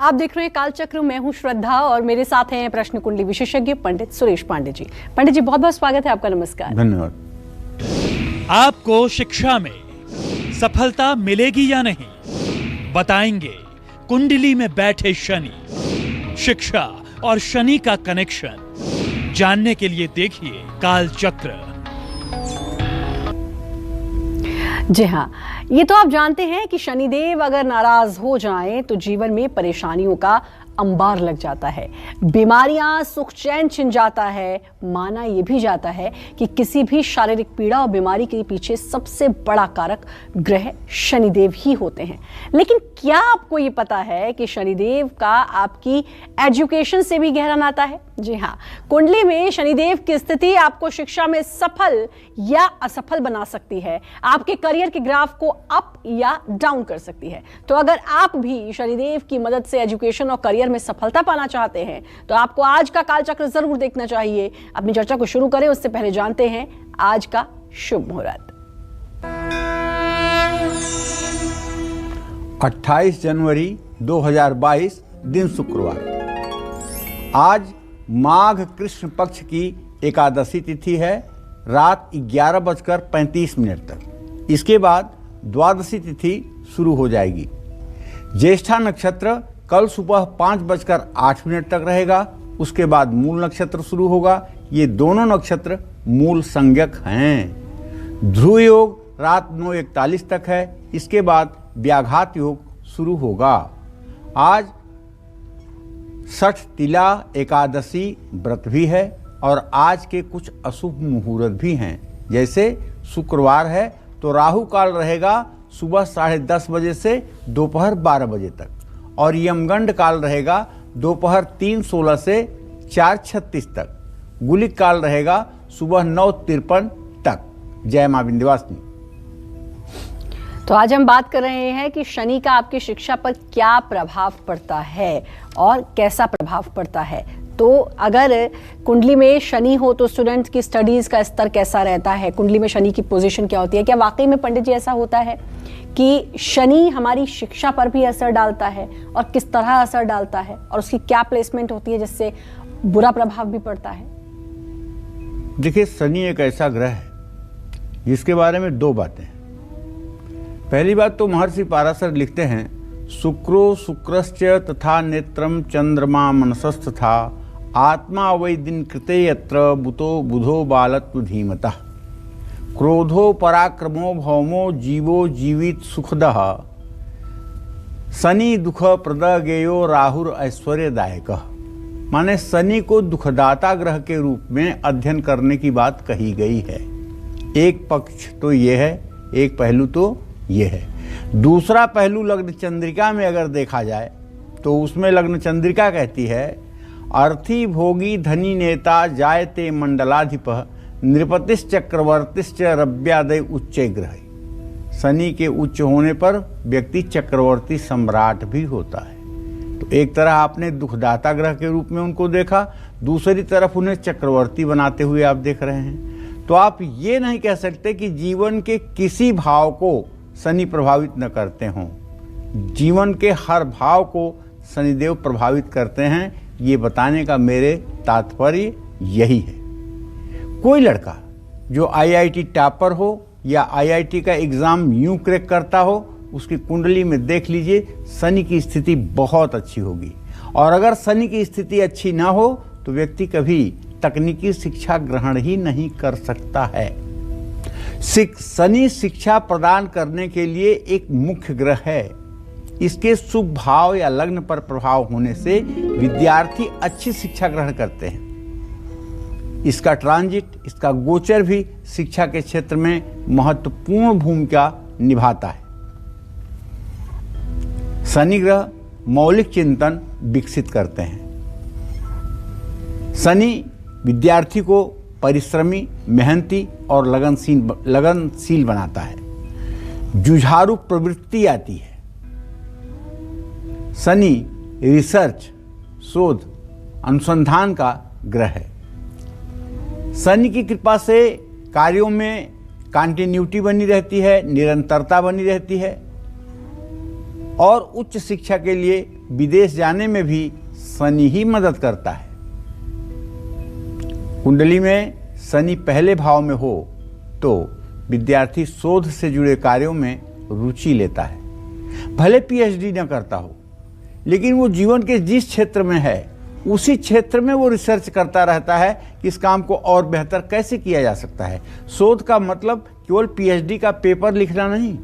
आप देख रहे हैं कालचक्र। मैं हूं श्रद्धा और मेरे साथ हैं प्रश्न कुंडली विशेषज्ञ पंडित सुरेश पांडे जी। पंडित जी, बहुत बहुत स्वागत है आपका। नमस्कार। धन्यवाद। आपको शिक्षा में सफलता मिलेगी या नहीं, बताएंगे कुंडली में बैठे शनि। शिक्षा और शनि का कनेक्शन जानने के लिए देखिए कालचक्र। जी हाँ, ये तो आप जानते हैं कि शनिदेव अगर नाराज हो जाएं तो जीवन में परेशानियों का अंबार लग जाता है, बीमारियां सुख चैन छिन जाता है। माना यह भी जाता है कि किसी भी शारीरिक पीड़ा और बीमारी के पीछे सबसे बड़ा कारक ग्रह शनिदेव ही होते हैं। लेकिन क्या आपको ये पता है कि शनिदेव का आपकी एजुकेशन से भी गहरा नाता है? जी हाँ, कुंडली में शनिदेव की स्थिति आपको शिक्षा में सफल या असफल बना सकती है, आपके करियर के ग्राफ को अप या डाउन कर सकती है। तो अगर आप भी शनिदेव की मदद से एजुकेशन और करियर में सफलता पाना चाहते हैं तो आपको आज का कालचक्र जरूर देखना चाहिए। अपनी चर्चा को शुरू करें उससे पहले जानते हैं आज का शुभ मुहूर्त। 28 जनवरी 2022 दिन शुक्रवार। आज माघ कृष्ण पक्ष की एकादशी तिथि है, रात 11:35 तक। इसके बाद द्वादशी तिथि शुरू हो जाएगी। ज्येष्ठा नक्षत्र कल सुबह 5:08 तक रहेगा। उसके बाद मूल नक्षत्र शुरू होगा। ये दोनों नक्षत्र मूल संज्ञक हैं। ध्रुव योग रात 9:41 तक है। इसके बाद व्याघात योग शुरू होगा। आज छठ तिला एकादशी व्रत भी है और आज के कुछ अशुभ मुहूर्त भी हैं। जैसे शुक्रवार है तो राहु काल रहेगा सुबह 10:30 बजे से दोपहर 12 बजे तक और यमगंड काल रहेगा दोपहर 3:16 से 4:36 तक। गुलिक काल रहेगा सुबह 9:53 तक। जय मां विंध्यवासिनी। तो आज हम बात कर रहे हैं कि शनि का आपकी शिक्षा पर क्या प्रभाव पड़ता है और कैसा प्रभाव पड़ता है। तो अगर कुंडली में शनि हो तो स्टूडेंट्स की स्टडीज का स्तर कैसा रहता है, कुंडली में शनि की पोजीशन क्या होती है। क्या वाकई में पंडित जी ऐसा होता है कि शनि हमारी शिक्षा पर भी असर डालता है और किस तरह असर डालता है और उसकी क्या प्लेसमेंट होती है जिससे बुरा प्रभाव भी पड़ता है? देखिए, शनि एक ऐसा ग्रह है जिसके बारे में दो बातें हैं। पहली बात तो महर्षि पाराशर लिखते हैं, शुक्रो शुक्रश्च तथा नेत्रम चंद्रमा मनसस्तथा आत्मा वै दिन कृते यत्र बुतो बुधो बालत्व धीमतः क्रोधो पराक्रमो भौमो जीवो जीवित सुखदः शनि दुख प्रद गेयो राहुर ऐश्वर्यदायक। माने शनि को दुखदाता ग्रह के रूप में अध्ययन करने की बात कही गई है। एक पक्ष तो ये है, एक पहलू तो ये है। दूसरा पहलू लग्न चंद्रिका में अगर देखा जाए तो उसमें लग्न चंद्रिका कहती है, अर्थी भोगी धनी नेता जायते मंडलाधिपः नृपतिश्च चक्रवर्तिश्च रव्यादय उच्चे ग्रह। शनि के उच्च होने पर व्यक्ति चक्रवर्ती सम्राट भी होता है। तो एक तरह आपने दुखदाता ग्रह के रूप में उनको देखा, दूसरी तरफ उन्हें चक्रवर्ती बनाते हुए आप देख रहे हैं। तो आप ये नहीं कह सकते कि जीवन के किसी भाव को शनि प्रभावित न करते हों। जीवन के हर भाव को शनिदेव प्रभावित करते हैं, ये बताने का मेरे तात्पर्य यही है। कोई लड़का जो आईआईटी टॉपर हो या आईआईटी का एग्जाम यूं क्रैक करता हो, उसकी कुंडली में देख लीजिए शनि की स्थिति बहुत अच्छी होगी। और अगर शनि की स्थिति अच्छी ना हो तो व्यक्ति कभी तकनीकी शिक्षा ग्रहण ही नहीं कर सकता है। शनि शिक्षा प्रदान करने के लिए एक मुख्य ग्रह है। इसके शुभ भाव या लग्न पर प्रभाव होने से विद्यार्थी अच्छी शिक्षा ग्रहण करते हैं। इसका ट्रांजिट, इसका गोचर भी शिक्षा के क्षेत्र में महत्वपूर्ण भूमिका निभाता है। शनि ग्रह मौलिक चिंतन विकसित करते हैं। शनि विद्यार्थी को परिश्रमी, मेहनती और लगनशील बनाता है। जुझारू प्रवृत्ति आती है। शनि रिसर्च, शोध, अनुसंधान का ग्रह है। शनि की कृपा से कार्यों में कंटिन्यूटी बनी रहती है, निरंतरता बनी रहती है और उच्च शिक्षा के लिए विदेश जाने में भी शनि ही मदद करता है। कुंडली में शनि पहले भाव में हो तो विद्यार्थी शोध से जुड़े कार्यों में रुचि लेता है। भले पीएचडी न करता हो, लेकिन वो जीवन के जिस क्षेत्र में है उसी क्षेत्र में वो रिसर्च करता रहता है कि इस काम को और बेहतर कैसे किया जा सकता है। शोध का मतलब केवल पीएचडी का पेपर लिखना नहीं।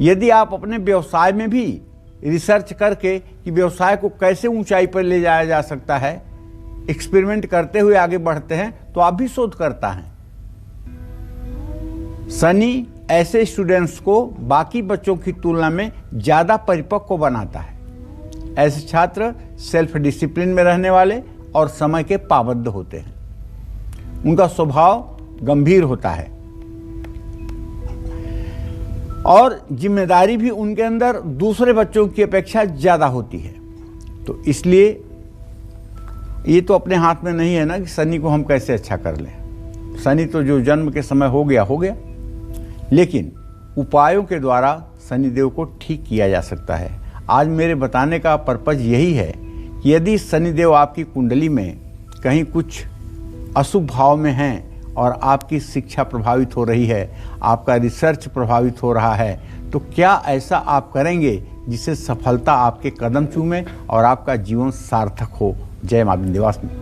यदि आप अपने व्यवसाय में भी रिसर्च करके कि व्यवसाय को कैसे ऊंचाई पर ले जाया जा सकता है, एक्सपेरिमेंट करते हुए आगे बढ़ते हैं, तो आप भी शोध करता है। शनि ऐसे स्टूडेंट्स को बाकी बच्चों की तुलना में ज्यादा परिपक्व बनाता है। ऐसे छात्र सेल्फ डिसिप्लिन में रहने वाले और समय के पाबंद होते हैं। उनका स्वभाव गंभीर होता है और जिम्मेदारी भी उनके अंदर दूसरे बच्चों की अपेक्षा ज्यादा होती है। तो इसलिए ये तो अपने हाथ में नहीं है ना कि शनि को हम कैसे अच्छा कर लें। शनि तो जो जन्म के समय हो गया, लेकिन उपायों के द्वारा शनिदेव को ठीक किया जा सकता है। आज मेरे बताने का पर्पज यही है कि यदि शनिदेव आपकी कुंडली में कहीं कुछ अशुभ भाव में हैं और आपकी शिक्षा प्रभावित हो रही है, आपका रिसर्च प्रभावित हो रहा है, तो क्या ऐसा आप करेंगे जिससे सफलता आपके कदम चूमे और आपका जीवन सार्थक हो। जय मां विंध्यवासिनी।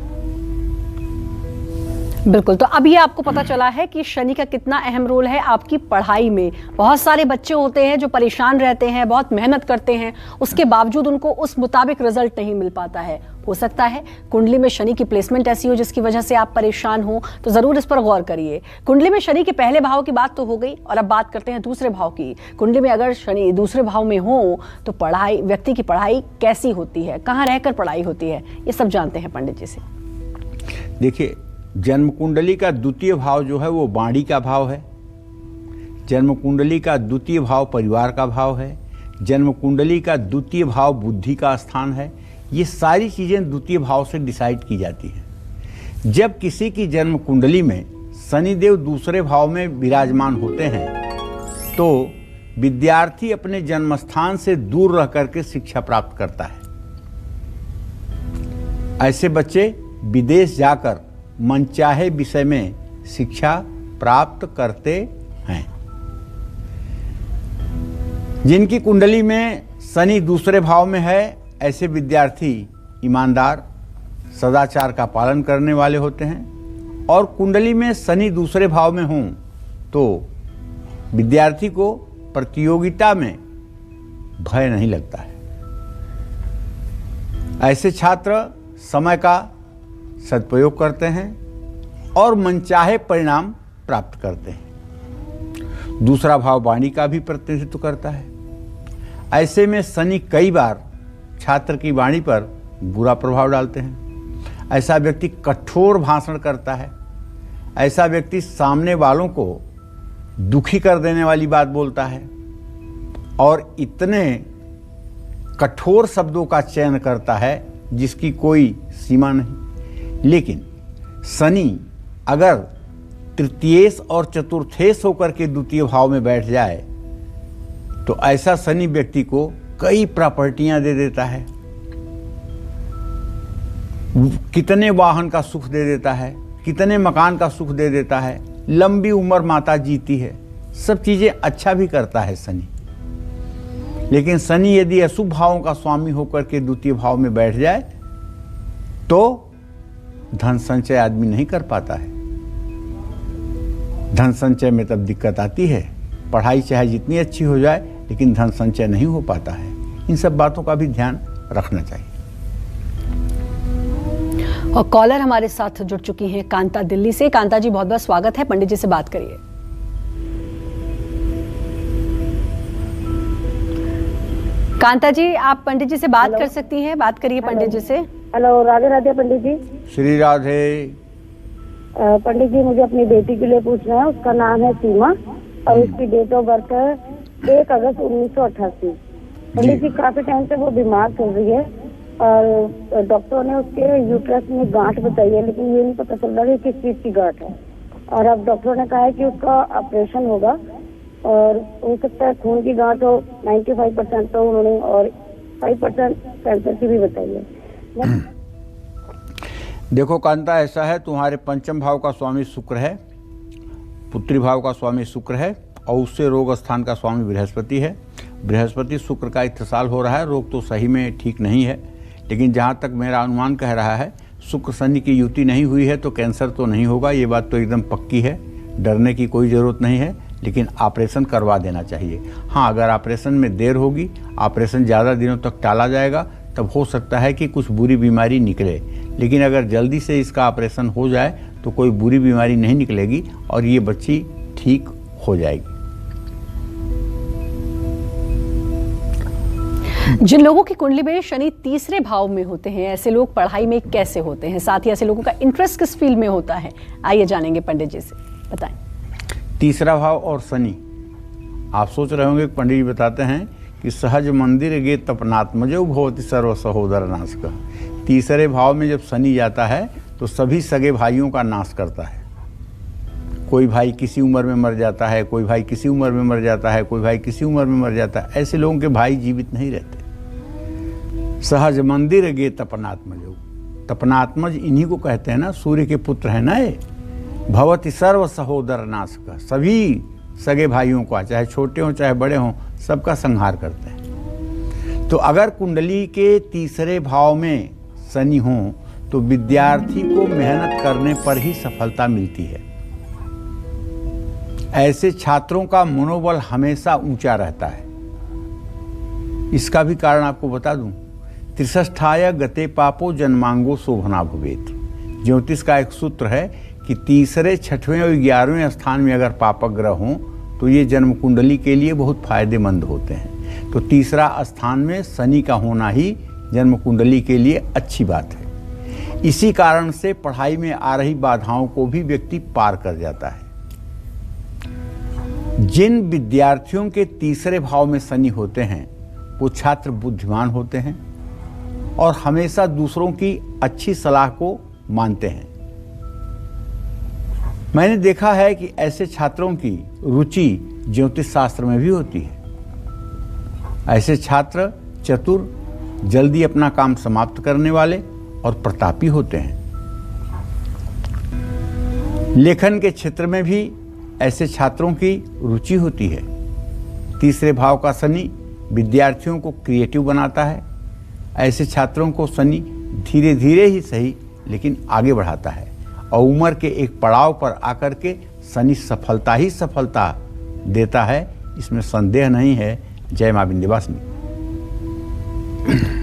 बिल्कुल, तो अभी आपको पता चला है कि शनि का कितना अहम रोल है आपकी पढ़ाई में। बहुत सारे बच्चे होते हैं जो परेशान रहते हैं, बहुत मेहनत करते हैं, उसके बावजूद उनको उस मुताबिक रिजल्ट नहीं मिल पाता है। हो सकता है कुंडली में शनि की प्लेसमेंट ऐसी हो जिसकी वजह से आप परेशान हो, तो जरूर इस पर गौर करिए। कुंडली में शनि के पहले भाव की बात तो हो गई, और अब बात करते हैं दूसरे भाव की। कुंडली में अगर शनि दूसरे भाव में हो तो पढ़ाई, व्यक्ति की पढ़ाई कैसी होती है, कहाँ रहकर पढ़ाई होती है, ये सब जानते हैं पंडित जी से। देखिए, जन्म कुंडली का द्वितीय भाव जो है वो वाणी का भाव है। जन्म कुंडली का द्वितीय भाव परिवार का भाव है। जन्म कुंडली का द्वितीय भाव बुद्धि का स्थान है। ये सारी चीजें द्वितीय भाव से डिसाइड की जाती हैं। जब किसी की जन्म कुंडली में शनिदेव दूसरे भाव में विराजमान होते हैं तो विद्यार्थी अपने जन्म स्थान से दूर रह करके शिक्षा प्राप्त करता है। ऐसे बच्चे विदेश जाकर मनचाहे विषय में शिक्षा प्राप्त करते हैं। जिनकी कुंडली में शनि दूसरे भाव में है, ऐसे विद्यार्थी ईमानदार, सदाचार का पालन करने वाले होते हैं। और कुंडली में शनि दूसरे भाव में हों तो विद्यार्थी को प्रतियोगिता में भय नहीं लगता है। ऐसे छात्र समय का सदुपयोग करते हैं और मनचाहे परिणाम प्राप्त करते हैं। दूसरा भाव वाणी का भी प्रतिनिधित्व करता है। ऐसे में शनि कई बार छात्र की वाणी पर बुरा प्रभाव डालते हैं। ऐसा व्यक्ति कठोर भाषण करता है। ऐसा व्यक्ति सामने वालों को दुखी कर देने वाली बात बोलता है और इतने कठोर शब्दों का चयन करता है जिसकी कोई सीमा नहीं। लेकिन शनि अगर तृतीयेश और चतुर्थेश होकर के द्वितीय भाव में बैठ जाए तो ऐसा शनि व्यक्ति को कई प्रॉपर्टियां दे देता है, कितने वाहन का सुख दे देता है, कितने मकान का सुख दे देता है, लंबी उम्र माता जीती है, सब चीजें अच्छा भी करता है शनि। लेकिन शनि यदि अशुभ भावों का स्वामी होकर के द्वितीय भाव में बैठ जाए तो धन संचय आदमी नहीं कर पाता है। धन संचय में तब दिक्कत आती है। पढ़ाई चाहे जितनी अच्छी हो जाए लेकिन धन संचय नहीं हो पाता है। इन सब बातों का भी ध्यान रखना चाहिए। और कॉलर हमारे साथ जुड़ चुकी हैं कांता दिल्ली से। कांता जी, बहुत बहुत स्वागत है, पंडित जी से बात करिए। कांता जी, आप पंडित जी से बात कर सकती हैं, बात करिए पंडित जी से। हेलो, राधे राधे पंडित जी। श्री राधे। पंडित जी, मुझे अपनी बेटी के लिए पूछना है। उसका नाम है सीमा और उसकी डेट ऑफ बर्थ है 1 अगस्त 1988। पंडित जी, काफी टाइम से वो बीमार चल रही है और डॉक्टरों ने उसके यूट्रस में गांठ बताई है, लेकिन ये नहीं पता चल रहा है किस चीज की गांठ है। और अब डॉक्टरों ने कहा है कि उसका ऑपरेशन होगा और हो सकता है खून की गांठ हो 95% तो उन्होंने, और 5% कैंसर की भी बताइए। देखो कांता, ऐसा है, तुम्हारे पंचम भाव का स्वामी शुक्र है, पुत्री भाव का स्वामी शुक्र है और उससे रोग स्थान का स्वामी बृहस्पति है। बृहस्पति शुक्र का इत्तिसाल हो रहा है, रोग तो सही में ठीक नहीं है, लेकिन जहाँ तक मेरा अनुमान कह रहा है शुक्र शनि की युति नहीं हुई है तो कैंसर तो नहीं होगा, ये बात तो एकदम पक्की है, डरने की कोई ज़रूरत नहीं है, लेकिन ऑपरेशन करवा देना चाहिए। हाँ, अगर ऑपरेशन में देर होगी, ऑपरेशन ज़्यादा दिनों तक टाला जाएगा, तब हो सकता है कि कुछ बुरी बीमारी निकले, लेकिन अगर जल्दी से इसका ऑपरेशन हो जाए तो कोई बुरी बीमारी नहीं निकलेगी और ये बच्ची ठीक हो जाएगी। जिन लोगों की कुंडली में शनि तीसरे भाव में होते हैं, ऐसे लोग पढ़ाई में कैसे होते हैं, साथ ही ऐसे लोगों का इंटरेस्ट किस फील्ड में होता है, आइए जानेंगे पंडित जी से, बताएं। तीसरा भाव और शनि, आप सोच रहे होंगे पंडित जी बताते हैं कि सहज मंदिर गे तपनात्मजो भवति सर्व सहोदर नाश का। तीसरे भाव में जब शनि जाता है तो सभी सगे भाइयों का नाश करता है। कोई भाई किसी उम्र में मर जाता है, कोई भाई किसी उम्र में मर जाता है, कोई भाई किसी उम्र में मर जाता है, ऐसे लोगों के भाई जीवित नहीं रहते। सहज मंदिर गे तपनात्मजो, तपनात्मज इन्हीं को कहते हैं ना, सूर्य के पुत्र है ना ये। भवति सर्व सहोदर नाश का, सभी सगे भाइयों का, चाहे छोटे हों चाहे बड़े हों, सबका संहार करते हैं। तो अगर कुंडली के तीसरे भाव में शनि हो तो विद्यार्थी को मेहनत करने पर ही सफलता मिलती है। ऐसे छात्रों का मनोबल हमेशा ऊंचा रहता है। इसका भी कारण आपको बता दूं, त्रिष्ठाय गते पापो जन्मांगो शोभना भवेत। ज्योतिष का एक सूत्र है कि तीसरे, छठवें और 11वें स्थान में अगर पापक ग्रह हों तो ये जन्म कुंडली के लिए बहुत फायदेमंद होते हैं। तो तीसरा स्थान में शनि का होना ही जन्म कुंडली के लिए अच्छी बात है। इसी कारण से पढ़ाई में आ रही बाधाओं को भी व्यक्ति पार कर जाता है। जिन विद्यार्थियों के तीसरे भाव में शनि होते हैं वो छात्र बुद्धिमान होते हैं और हमेशा दूसरों की अच्छी सलाह को मानते हैं। मैंने देखा है कि ऐसे छात्रों की रुचि ज्योतिष शास्त्र में भी होती है। ऐसे छात्र चतुर, जल्दी अपना काम समाप्त करने वाले और प्रतापी होते हैं। लेखन के क्षेत्र में भी ऐसे छात्रों की रुचि होती है। तीसरे भाव का शनि विद्यार्थियों को क्रिएटिव बनाता है। ऐसे छात्रों को शनि धीरे धीरे ही सही लेकिन आगे बढ़ाता है और उम्र के एक पड़ाव पर आकर के शनि सफलता ही सफलता देता है, इसमें संदेह नहीं है। जय मां विंध्यवासिनी।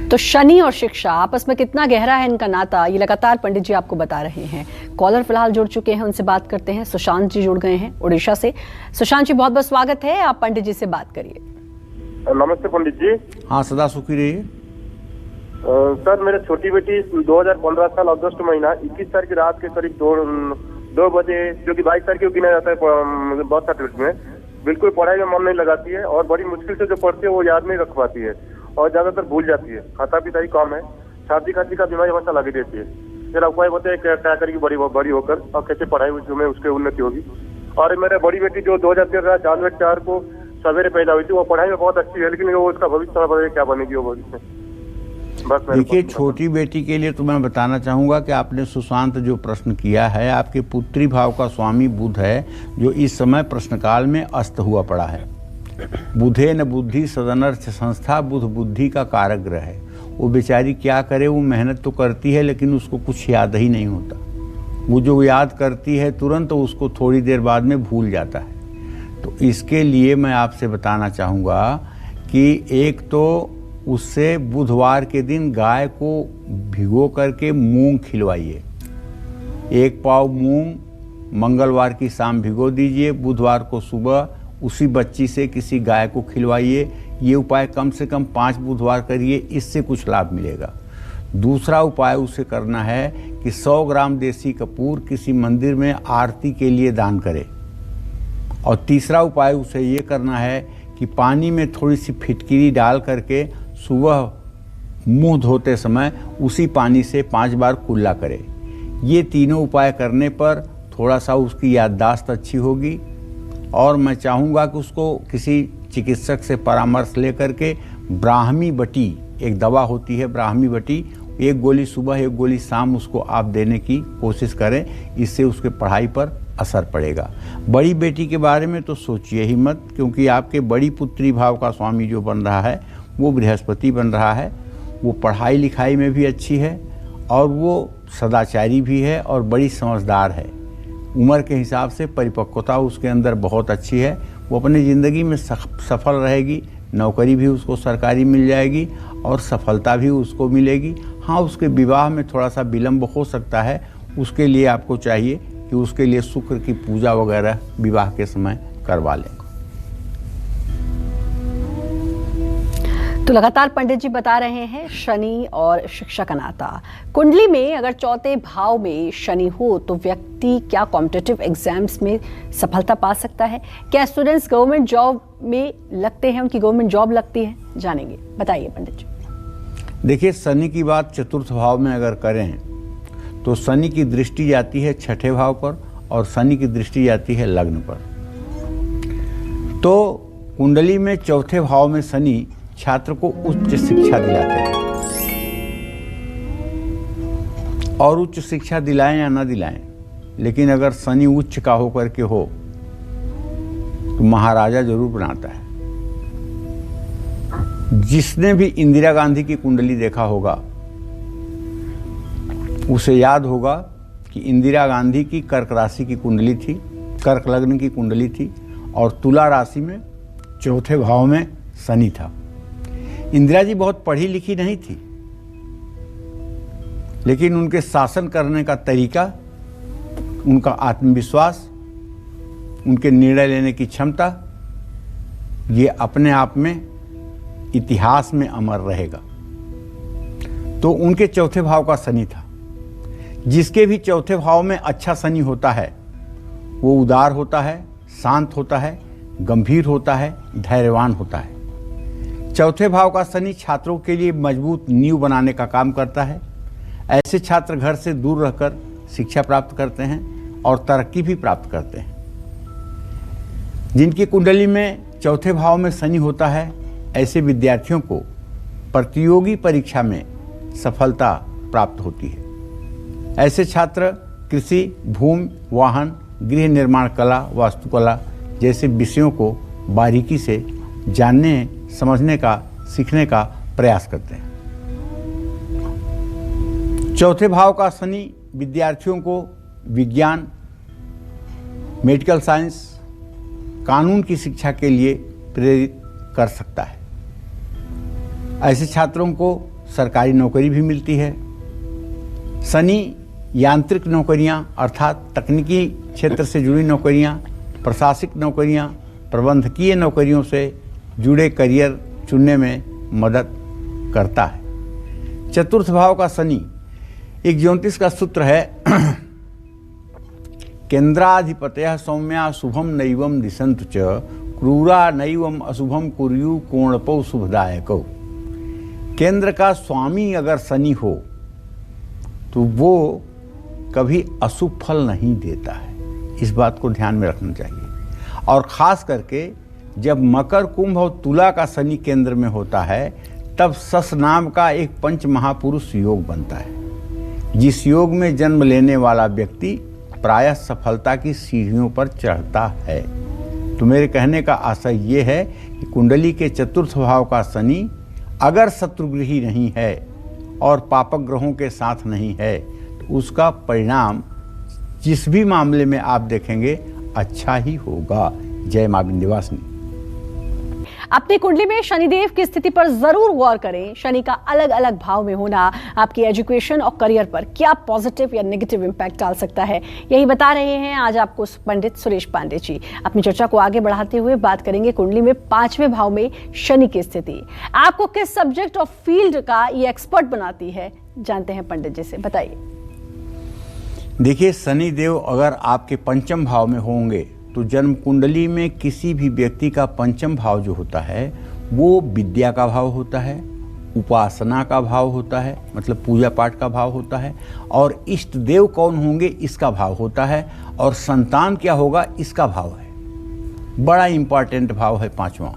तो शनि और शिक्षा आपस में कितना गहरा है इनका नाता, ये लगातार पंडित जी आपको बता रहे हैं। कॉलर फिलहाल जुड़ चुके हैं, उनसे बात करते हैं। सुशांत जी जुड़ गए हैं उड़ीसा से। सुशांत जी, बहुत बहुत स्वागत है, आप पंडित जी से बात करिए। नमस्ते पंडित जी। हाँ, सदा सुखी रहिए। सर, मेरी छोटी बेटी 2015 साल अगस्त महीना 21 तारीख की रात के करीब 2 बजे, जो कि 22 तारीख को गिना जाता है बर्थ सर्टिफिकेट में, बिल्कुल पढ़ाई में मन नहीं लगाती है और बड़ी मुश्किल से जो पढ़ती है वो याद नहीं रख पाती है और ज्यादातर भूल जाती है। खाता पीता ही कम है, छाती खांसी का बीमारी हमेशा लगी रहती है। जरा उपाय बताइए क्या करेगी बड़ी होकर और कैसे पढ़ाई में उसकी उन्नति होगी। और मेरे बड़ी बेटी जो 2013 जनवरी 4 को सवेरे पैदा हुई थी, वो पढ़ाई में बहुत अच्छी है, लेकिन वो उसका भविष्य बताइए क्या बनेगी वो भविष्य। देखिए, छोटी बेटी के लिए तो मैं बताना चाहूँगा कि आपने सुशांत जो प्रश्न किया है, आपके पुत्री भाव का स्वामी बुध है, जो इस समय प्रश्नकाल में अस्त हुआ पड़ा है। बुधे न बुद्धि सदनर्थ संस्था, बुध बुद्धि का कारक ग्रह है। वो बेचारी क्या करे, वो मेहनत तो करती है लेकिन उसको कुछ याद ही नहीं होता। वो जो याद करती है तुरंत तो उसको थोड़ी देर बाद में भूल जाता है। तो इसके लिए मैं आपसे बताना चाहूँगा कि एक तो उससे बुधवार के दिन गाय को भिगो करके मूंग खिलवाइए। 1 पाव मूंग मंगलवार की शाम भिगो दीजिए, बुधवार को सुबह उसी बच्ची से किसी गाय को खिलवाइए। ये उपाय कम से कम 5 बुधवार करिए, इससे कुछ लाभ मिलेगा। दूसरा उपाय उसे करना है कि 100 ग्राम देसी कपूर किसी मंदिर में आरती के लिए दान करे। और तीसरा उपाय उसे ये करना है कि पानी में थोड़ी सी फिटकिरी डाल करके सुबह मुंह धोते समय उसी पानी से 5 बार कुल्ला करे। ये तीनों उपाय करने पर थोड़ा सा उसकी याददाश्त अच्छी होगी और मैं चाहूँगा कि उसको किसी चिकित्सक से परामर्श लेकर के ब्राह्मी बटी एक दवा होती है ब्राह्मी बटी, एक गोली सुबह एक गोली शाम उसको आप देने की कोशिश करें, इससे उसके पढ़ाई पर असर पड़ेगा। बड़ी बेटी के बारे में तो सोचिए ही मत, क्योंकि आपके बड़ी पुत्री भाव का स्वामी जो बन रहा है वो बृहस्पति बन रहा है। वो पढ़ाई लिखाई में भी अच्छी है और वो सदाचारी भी है और बड़ी समझदार है। उम्र के हिसाब से परिपक्वता उसके अंदर बहुत अच्छी है। वो अपनी ज़िंदगी में सफल रहेगी, नौकरी भी उसको सरकारी मिल जाएगी और सफलता भी उसको मिलेगी। हाँ, उसके विवाह में थोड़ा सा विलंब हो सकता है, उसके लिए आपको चाहिए कि उसके लिए शुक्र की पूजा वगैरह विवाह के समय करवा लें। तो लगातार पंडित जी बता रहे हैं शनि और शिक्षा का नाता। कुंडली में अगर चौथे भाव में शनि हो तो व्यक्ति क्या कॉम्पिटिटिव एग्जाम्स में सफलता पा सकता है? क्या स्टूडेंट्स गवर्नमेंट जॉब में लगते हैं, उनकी गवर्नमेंट जॉब लगती है? जानेंगे, बताइए पंडित जी। देखिए, शनि की बात चतुर्थ भाव में अगर करें तो शनि की दृष्टि जाती है छठे भाव पर और शनि की दृष्टि जाती है लग्न पर। तो कुंडली में चौथे भाव में शनि छात्र को उच्च शिक्षा दिलाते हैं, और उच्च शिक्षा दिलाएं या ना दिलाएं, लेकिन अगर शनि उच्च का होकर के हो तो महाराजा जरूर बनाता है। जिसने भी इंदिरा गांधी की कुंडली देखा होगा उसे याद होगा कि इंदिरा गांधी की कर्क राशि की कुंडली थी, कर्क लग्न की कुंडली थी, और तुला राशि में चौथे भाव में शनि था। इंदिरा जी बहुत पढ़ी लिखी नहीं थी, लेकिन उनके शासन करने का तरीका, उनका आत्मविश्वास, उनके निर्णय लेने की क्षमता, ये अपने आप में इतिहास में अमर रहेगा। तो उनके चौथे भाव का शनि था। जिसके भी चौथे भाव में अच्छा शनि होता है वो उदार होता है, शांत होता है, गंभीर होता है, धैर्यवान होता है। चौथे भाव का शनि छात्रों के लिए मजबूत नींव बनाने का काम करता है। ऐसे छात्र घर से दूर रहकर शिक्षा प्राप्त करते हैं और तरक्की भी प्राप्त करते हैं। जिनकी कुंडली में चौथे भाव में शनि होता है, ऐसे विद्यार्थियों को प्रतियोगी परीक्षा में सफलता प्राप्त होती है। ऐसे छात्र कृषि, भूमि, वाहन, गृह निर्माण कला, वास्तुकला जैसे विषयों को बारीकी से जानने, समझने का, सीखने का प्रयास करते हैं। चौथे भाव का शनि विद्यार्थियों को विज्ञान, मेडिकल साइंस, कानून की शिक्षा के लिए प्रेरित कर सकता है। ऐसे छात्रों को सरकारी नौकरी भी मिलती है। शनि यांत्रिक नौकरियां अर्थात तकनीकी क्षेत्र से जुड़ी नौकरियां, प्रशासनिक नौकरियां, प्रबंधकीय नौकरियों से जुड़े करियर चुनने में मदद करता है। चतुर्थ भाव का शनि एक ज्योतिष का सूत्र है केंद्राधिपतयः सौम्या शुभम नैवम दिशन्तु च क्रूरा नैवम अशुभम कुर्यु कोणपौ शुभदायकौ। केंद्र का स्वामी अगर शनि हो तो वो कभी अशुभ फल नहीं देता है। इस बात को ध्यान में रखना चाहिए। और ख़ास करके जब मकर, कुंभ और तुला का शनि केंद्र में होता है तब सस नाम का एक पंच महापुरुष योग बनता है। जिस योग में जन्म लेने वाला व्यक्ति प्रायः सफलता की सीढ़ियों पर चढ़ता है। तो मेरे कहने का आशय ये है कि कुंडली के चतुर्थ भाव का शनि अगर शत्रुगृही नहीं है और पापक ग्रहों के साथ नहीं है तो उसका परिणाम जिस भी मामले में आप देखेंगे अच्छा ही होगा। जय मां विंध्यवासिनी। अपनी कुंडली में शनिदेव की स्थिति पर जरूर गौर करें। शनि का अलग अलग भाव में होना आपकी एजुकेशन और करियर पर क्या पॉजिटिव या नेगेटिव इंपैक्ट डाल सकता है, यही बता रहे हैं आज आपको पंडित सुरेश पांडे जी। अपनी चर्चा को आगे बढ़ाते हुए बात करेंगे कुंडली में 5वें भाव में शनि की स्थिति आपको किस सब्जेक्ट और फील्ड का ये एक्सपर्ट बनाती है। जानते हैं पंडित जी से, बताइए। देखिए, शनिदेव अगर आपके पंचम भाव में होंगे तो जन्म कुंडली में किसी भी व्यक्ति का पंचम भाव जो होता है वो विद्या का भाव होता है, उपासना का भाव होता है, मतलब पूजा पाठ का भाव होता है, और इष्ट देव कौन होंगे इसका भाव होता है, और संतान क्या होगा इसका भाव है। बड़ा इंपॉर्टेंट भाव है पांचवा।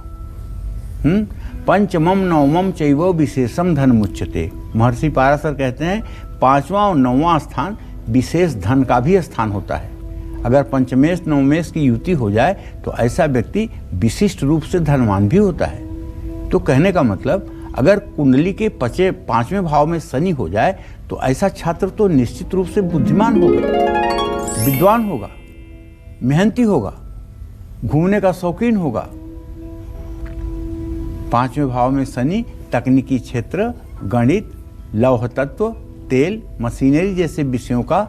पंचमम नवमम चैव विशेषम धन मुच्यते। महर्षि पाराशर कहते हैं 5वां और 9वां स्थान विशेष धन का भी स्थान होता है। अगर पंचमेश नवमेश की युति हो जाए तो ऐसा व्यक्ति विशिष्ट रूप से धनवान भी होता है। तो कहने का मतलब अगर कुंडली के 5वें भाव में शनि हो जाए तो ऐसा छात्र तो निश्चित रूप से बुद्धिमान होगा, विद्वान होगा, मेहनती होगा, घूमने का शौकीन होगा। 5वें भाव में शनि तकनीकी क्षेत्र, गणित, लौह तत्व, तेल, मशीनरी जैसे विषयों का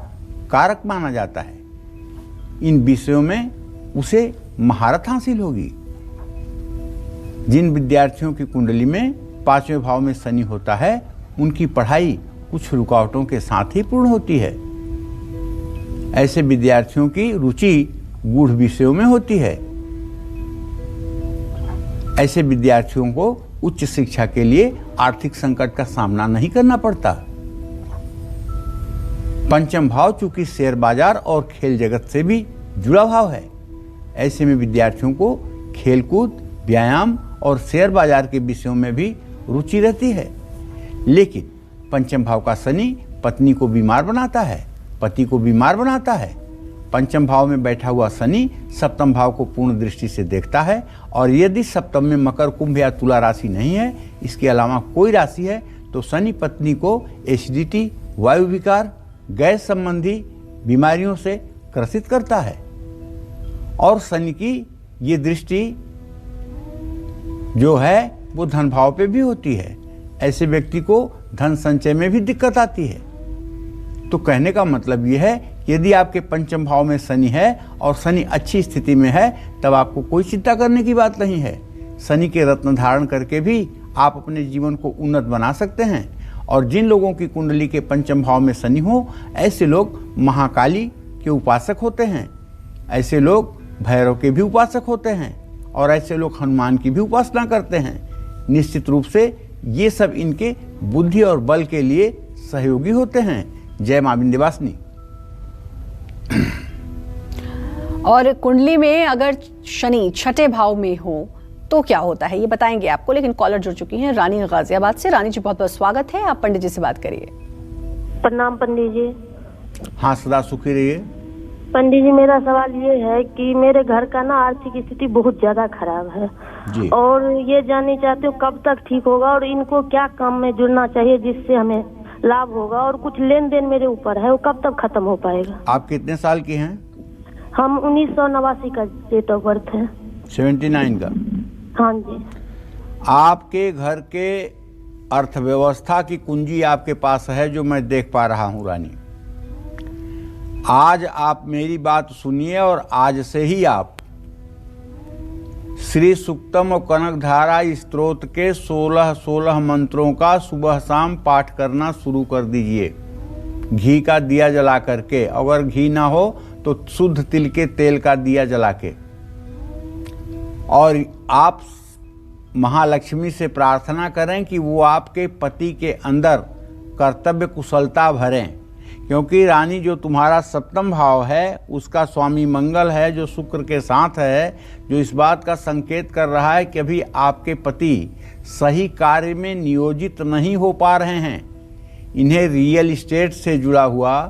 कारक माना जाता है। इन विषयों में उसे महारत हासिल होगी। जिन विद्यार्थियों की कुंडली में 5वें भाव में शनि होता है उनकी पढ़ाई कुछ रुकावटों के साथ ही पूर्ण होती है। ऐसे विद्यार्थियों की रुचि गूढ़ विषयों में होती है। ऐसे विद्यार्थियों को उच्च शिक्षा के लिए आर्थिक संकट का सामना नहीं करना पड़ता। पंचम भाव चूंकि शेयर बाजार और खेल जगत से भी जुड़ा भाव है, ऐसे में विद्यार्थियों को खेलकूद, व्यायाम और शेयर बाजार के विषयों में भी रुचि रहती है। लेकिन पंचम भाव का शनि पत्नी को बीमार बनाता है, पति को बीमार बनाता है। पंचम भाव में बैठा हुआ शनि सप्तम भाव को पूर्ण दृष्टि से देखता है, और यदि सप्तम में मकर, कुंभ या तुला राशि नहीं है, इसके अलावा कोई राशि है, तो शनि पत्नी को एसिडिटी, वायु विकार, गैस संबंधी बीमारियों से ग्रसित करता है। और शनि की ये दृष्टि जो है वो धन भाव पे भी होती है। ऐसे व्यक्ति को धन संचय में भी दिक्कत आती है। तो कहने का मतलब ये है कि यदि आपके पंचम भाव में शनि है और शनि अच्छी स्थिति में है, तब आपको कोई चिंता करने की बात नहीं है। शनि के रत्न धारण करके भी आप अपने जीवन को उन्नत बना सकते हैं। और जिन लोगों की कुंडली के पंचम भाव में शनि हो, ऐसे लोग महाकाली के उपासक होते हैं, ऐसे लोग भैरव के भी उपासक होते हैं, और ऐसे लोग हनुमान की भी उपासना करते हैं। निश्चित रूप से ये सब इनके बुद्धि और बल के लिए सहयोगी होते हैं। जय मां विंध्यवासिनी। और कुंडली में अगर शनि छठे भाव में हो तो क्या होता है ये बताएंगे आपको, लेकिन कॉलर जुड़ चुकी हैं रानी गाजियाबाद से। रानी जी बहुत बहुत स्वागत है, आप पंडित जी से बात करिए। प्रणाम पंडित जी। हाँ, सदा सुखी रहिए। पंडित जी, मेरा सवाल ये है कि मेरे घर का ना आर्थिक स्थिति बहुत ज्यादा खराब है जी। और ये जानना चाहते हो कब तक ठीक होगा और इनको क्या काम में जुड़ना चाहिए जिससे हमें लाभ होगा, और कुछ लेन देन मेरे ऊपर है, वो कब तक खत्म हो पाएगा। आप कितने साल की हैं? हम 1989 का डेट ऑफ बर्थ है। 79 का? हाँ जी। आपके घर के अर्थव्यवस्था की कुंजी आपके पास है, जो मैं देख पा रहा हूं रानी। आज आप मेरी बात सुनिए और आज से ही आप श्री सुक्तम और कनकधारा स्तोत्र के 16 मंत्रों का सुबह शाम पाठ करना शुरू कर दीजिए, घी का दिया जला करके। अगर घी ना हो तो शुद्ध तिल के तेल का दिया जला के। और आप महालक्ष्मी से प्रार्थना करें कि वो आपके पति के अंदर कर्तव्य कुशलता भरें, क्योंकि रानी जो तुम्हारा सप्तम भाव है उसका स्वामी मंगल है, जो शुक्र के साथ है, जो इस बात का संकेत कर रहा है कि अभी आपके पति सही कार्य में नियोजित नहीं हो पा रहे हैं। इन्हें रियल इस्टेट से जुड़ा हुआ,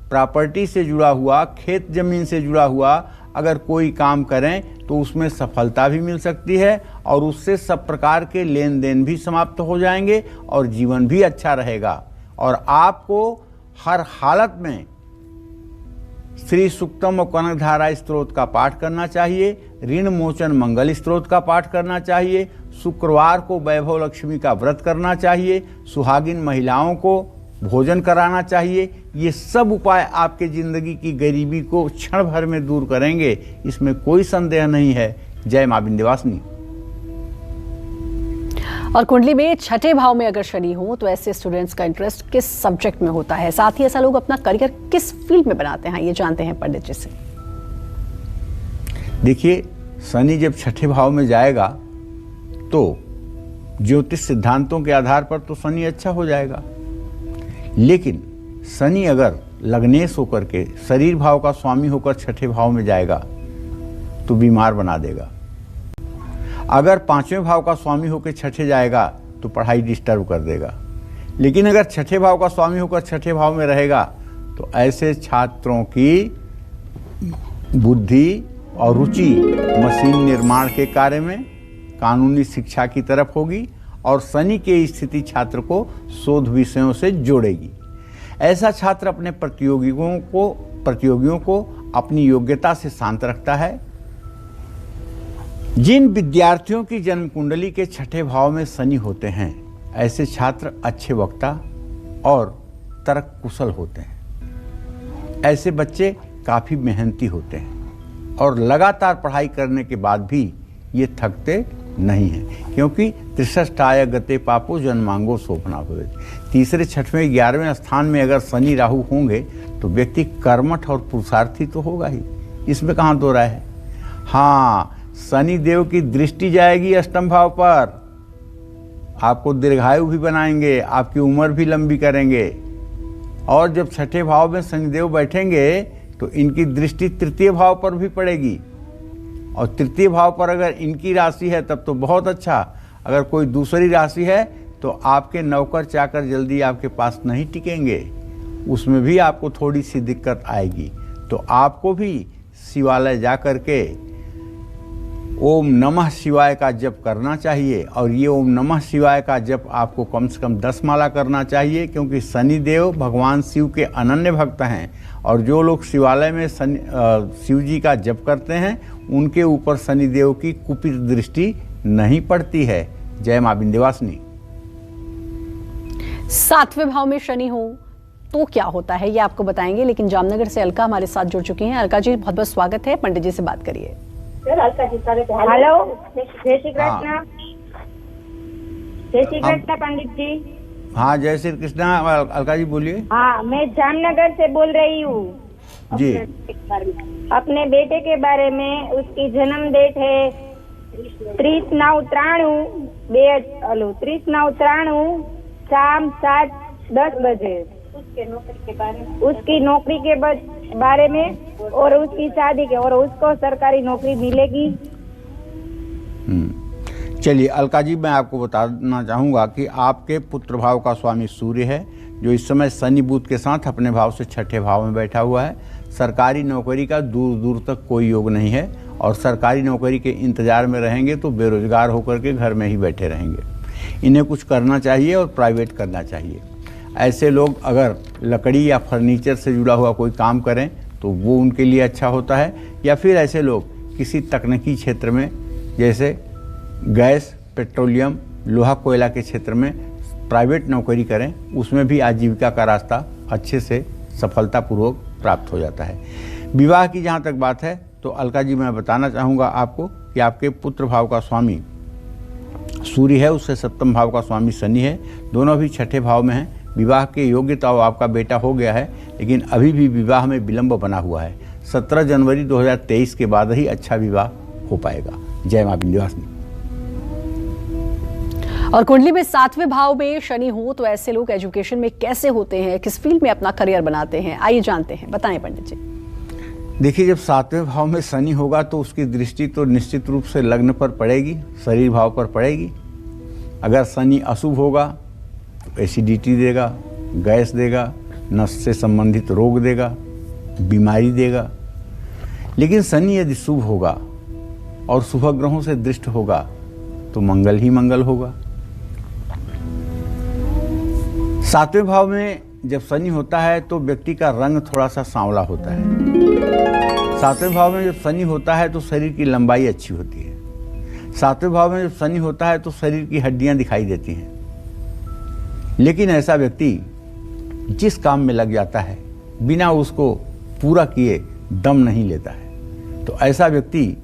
प्रॉपर्टी से जुड़ा हुआ, खेत जमीन से जुड़ा हुआ अगर कोई काम करें तो उसमें सफलता भी मिल सकती है, और उससे सब प्रकार के लेन देन भी समाप्त हो जाएंगे और जीवन भी अच्छा रहेगा। और आपको हर हालत में श्री सुक्तम और कनकधारा स्तोत्र का पाठ करना चाहिए, ऋण मोचन मंगल स्तोत्र का पाठ करना चाहिए, शुक्रवार को वैभव लक्ष्मी का व्रत करना चाहिए, सुहागिन महिलाओं को भोजन कराना चाहिए। ये सब उपाय आपके जिंदगी की गरीबी को क्षण भर में दूर करेंगे, इसमें कोई संदेह नहीं है। जय मां विंध्यवासिनी। और कुंडली में छठे भाव में अगर शनि हो तो ऐसे स्टूडेंट्स का इंटरेस्ट किस सब्जेक्ट में होता है, साथ ही ऐसा लोग अपना करियर किस फील्ड में बनाते हैं, ये जानते हैं पंडित जी से। देखिए, शनि जब छठे भाव में जाएगा तो ज्योतिष सिद्धांतों के आधार पर तो शनि अच्छा हो जाएगा, लेकिन शनि अगर लग्नेश होकर के शरीर भाव का स्वामी होकर छठे भाव में जाएगा तो बीमार बना देगा। अगर 5वें भाव का स्वामी होकर छठे जाएगा तो पढ़ाई डिस्टर्ब कर देगा, लेकिन अगर छठे भाव का स्वामी होकर छठे भाव में रहेगा तो ऐसे छात्रों की बुद्धि और रुचि मशीन निर्माण के कार्य में, कानूनी शिक्षा की तरफ होगी और शनि की स्थिति छात्र को शोध विषयों से जोड़ेगी। ऐसा छात्र अपने प्रतियोगियों को अपनी योग्यता से शांत रखता है। जिन विद्यार्थियों की जन्म कुंडली के छठे भाव में शनि होते हैं, ऐसे छात्र अच्छे वक्ता और तर्क कुशल होते हैं। ऐसे बच्चे काफ़ी मेहनती होते हैं और लगातार पढ़ाई करने के बाद भी ये थकते नहीं हैं, क्योंकि त्रिषष्ठाय गते पापो जन्मांगो सोपना भवेत्। तीसरे, छठवें, 11वें स्थान में अगर शनि राहु होंगे तो व्यक्ति कर्मठ और पुरुषार्थी तो होगा ही, इसमें कहाँ दो राय है। हाँ, शनि देव की दृष्टि जाएगी अष्टम भाव पर, आपको दीर्घायु भी बनाएंगे, आपकी उम्र भी लंबी करेंगे। और जब छठे भाव में शनिदेव बैठेंगे तो इनकी दृष्टि तृतीय भाव पर भी पड़ेगी, और तृतीय भाव पर अगर इनकी राशि है तब तो बहुत अच्छा। अगर कोई दूसरी राशि है तो आपके नौकर चाकर जल्दी आपके पास नहीं टिकेंगे, उसमें भी आपको थोड़ी सी दिक्कत आएगी। तो आपको भी शिवालय जा कर के ओम नमः शिवाय का जप करना चाहिए, और ये ओम नमः शिवाय का जप आपको कम से कम 10 माला करना चाहिए, क्योंकि शनिदेव भगवान शिव के अनन्य भक्त हैं, और जो लोग शिवालय में शिव जी का जप करते हैं उनके ऊपर शनिदेव की कुपित दृष्टि नहीं पड़ती है। जय मां विंध्यवासिनी। 7वें भाव में शनि हो तो क्या होता है ये आपको बताएंगे, लेकिन जामनगर से अलका हमारे साथ जुड़ चुकी हैं। अलका जी, बहुत बहुत स्वागत है, पंडित जी से बात करिए। हेलो, जय श्री कृष्ण। जय श्री कृष्ण पंडित जी। हाँ, जय श्री कृष्ण। अलका जी बोलिए। हाँ, मैं जामनगर से बोल रही हूँ जी। अपने बेटे के बारे में। उसकी जन्म डेट है 30/9/93 शाम 7:10 बजे। उसकी नौकरी के बारे में और उसकी शादी के, और उसको सरकारी नौकरी मिलेगी। चलिए अलका जी, मैं आपको बताना चाहूँगा कि आपके पुत्र भाव का स्वामी सूर्य है, जो इस समय शनि बुध के साथ अपने भाव से छठे भाव में बैठा हुआ है। सरकारी नौकरी का दूर दूर तक कोई योग नहीं है, और सरकारी नौकरी के इंतजार में रहेंगे तो बेरोजगार होकर के घर में ही बैठे रहेंगे। इन्हें कुछ करना चाहिए और प्राइवेट करना चाहिए। ऐसे लोग अगर लकड़ी या फर्नीचर से जुड़ा हुआ कोई काम करें तो वो उनके लिए अच्छा होता है, या फिर ऐसे लोग किसी तकनीकी क्षेत्र में, जैसे गैस, पेट्रोलियम, लोहा कोयला के क्षेत्र में प्राइवेट नौकरी करें, उसमें भी आजीविका का रास्ता अच्छे से सफलतापूर्वक प्राप्त हो जाता है। विवाह की जहाँ तक बात है तो अलका जी, मैं बताना चाहूँगा आपको कि आपके पुत्र भाव का स्वामी सूर्य है, उससे सप्तम भाव का स्वामी शनि है, दोनों भी छठे भाव में हैं। विवाह के योग्य तो आपका बेटा हो गया है, लेकिन अभी भी विवाह में विलंब बना हुआ है। 17 जनवरी 2023 के बाद ही अच्छा विवाह हो पाएगा। जय मां विंध्यवासिनी। और कुंडली में 7वें भाव में शनि हो तो ऐसे लोग एजुकेशन में कैसे होते हैं, किस फील्ड में अपना करियर बनाते हैं, आइए जानते हैं, बताएं पंडित जी। देखिए, जब 7वें भाव में शनि होगा तो उसकी दृष्टि तो निश्चित रूप से लग्न पर पड़ेगी, शरीर भाव पर पड़ेगी। अगर शनि अशुभ होगा तो एसिडिटी देगा, गैस देगा, नस से संबंधित रोग देगा, बीमारी देगा। लेकिन शनि यदि शुभ होगा और शुभ ग्रहों से दृष्ट होगा तो मंगल ही मंगल होगा। 7वें भाव में जब शनि होता है तो व्यक्ति का रंग थोड़ा सा सांवला होता है। 7वें भाव में जब शनि होता है तो शरीर की लंबाई अच्छी होती है। 7वें भाव में जब शनि होता है तो शरीर की हड्डियां दिखाई देती हैं। लेकिन ऐसा व्यक्ति जिस काम में लग जाता है बिना उसको पूरा किए दम नहीं लेता है। तो ऐसा व्यक्ति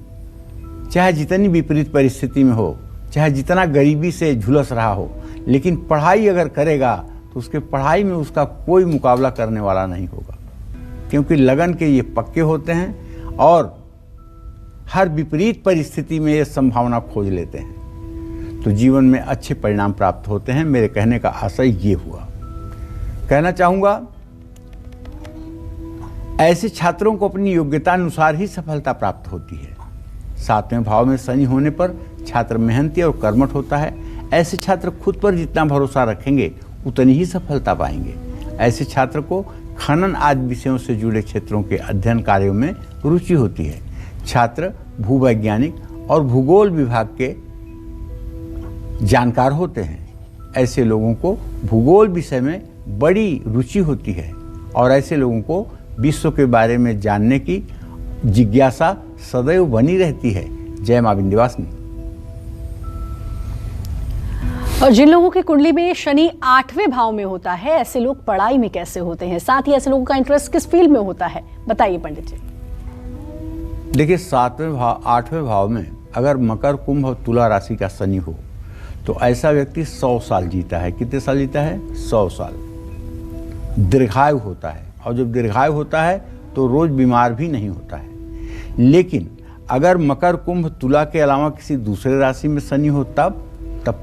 चाहे जितनी विपरीत परिस्थिति में हो, चाहे जितना गरीबी से झुलस रहा हो, लेकिन पढ़ाई अगर करेगा तो उसके पढ़ाई में उसका कोई मुकाबला करने वाला नहीं होगा, क्योंकि लगन के ये पक्के होते हैं और हर विपरीत परिस्थिति में ये संभावना खोज लेते हैं। तो जीवन में अच्छे परिणाम प्राप्त होते हैं। मेरे कहने का आशय ये हुआ। कहना चाहूँगा, ऐसे छात्रों को अपनी योग्यता अनुसार ही सफलता प्राप्त होती है। 7वें भाव में शनि होने पर छात्र मेहनती और कर्मठ होता है। ऐसे छात्र खुद पर जितना भरोसा रखेंगे उतनी ही सफलता पाएंगे। ऐसे छात्र को खनन आदि विषयों से जुड़े क्षेत्रों के अध्ययन कार्यों में रुचि होती है। छात्र भूवैज्ञानिक और भूगोल विभाग के जानकार होते हैं। ऐसे लोगों को भूगोल विषय में बड़ी रुचि होती है और ऐसे लोगों को विश्व के बारे में जानने की जिज्ञासा सदैव बनी रहती है। जय मां विंध्यवासिनी। और जिन लोगों की कुंडली में शनि 8वें भाव में होता है, ऐसे लोग पढ़ाई में कैसे होते हैं, साथ ही ऐसे लोगों का इंटरेस्ट किस फील्ड में होता है, बताइए पंडित जी। देखिए 7वें भाव 8वें भाव में अगर मकर, कुंभ और तुला राशि का शनि हो तो ऐसा व्यक्ति 100 साल जीता है। कितने साल जीता है? 100 साल। दीर्घायु होता है और जब दीर्घायु होता है तो रोज बीमार भी नहीं होता है। लेकिन अगर मकर, कुंभ, तुला के अलावा किसी दूसरे राशि में शनि हो तब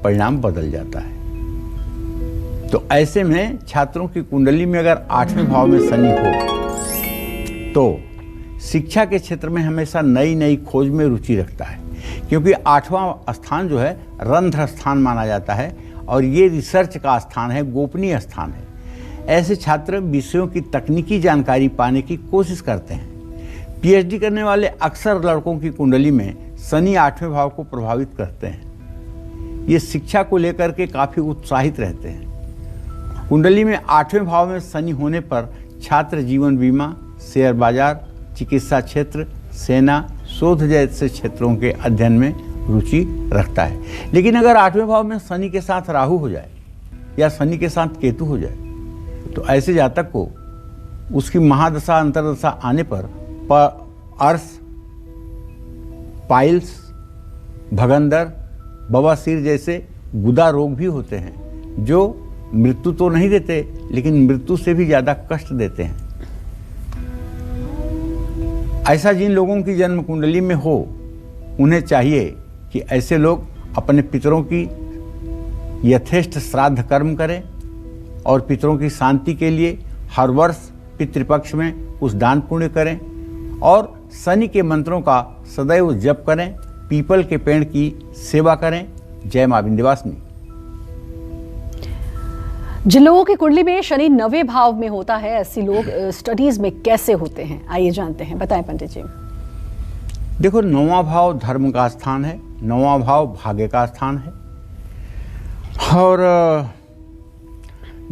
परिणाम बदल जाता है। तो ऐसे में छात्रों की कुंडली में अगर 8वें भाव में शनि हो तो शिक्षा के क्षेत्र में हमेशा नई नई खोज में रुचि रखता है, क्योंकि 8वां स्थान जो है रंध्र स्थान माना जाता है और ये रिसर्च का स्थान है, गोपनीय स्थान है। ऐसे छात्र विषयों की तकनीकी जानकारी पाने की कोशिश करते हैं। पीएचडी करने वाले अक्सर लड़कों की कुंडली में शनि 8वें भाव को प्रभावित करते हैं। ये शिक्षा को लेकर के काफ़ी उत्साहित रहते हैं। कुंडली में 8वें भाव में शनि होने पर छात्र जीवन बीमा, शेयर बाजार, चिकित्सा क्षेत्र, सेना, शोध जैसे क्षेत्रों के अध्ययन में रुचि रखता है। लेकिन अगर 8वें भाव में शनि के साथ राहु हो जाए या शनि के साथ केतु हो जाए तो ऐसे जातक को उसकी महादशा अंतरदशा आने पर अर्श, पाइल्स, भगंदर, बवासीर जैसे गुदा रोग भी होते हैं जो मृत्यु तो नहीं देते लेकिन मृत्यु से भी ज़्यादा कष्ट देते हैं। ऐसा जिन लोगों की जन्म कुंडली में हो उन्हें चाहिए कि ऐसे लोग अपने पितरों की यथेष्ट श्राद्ध कर्म करें और पितरों की शांति के लिए हर वर्ष पितृपक्ष में कुछ दान पुण्य करें और शनि के मंत्रों का सदैव जप करें, पीपल के पेड़ की सेवा करें। जय मां विंध्यवासिनी। जिन लोगों की कुंडली में शनि 9वें भाव में होता है, ऐसे लोग स्टडीज में कैसे होते हैं, आइए जानते हैं, बताएं पंडित जी। देखो 9वां भाव धर्म का स्थान है, 9वां भाव भाग्य का स्थान है और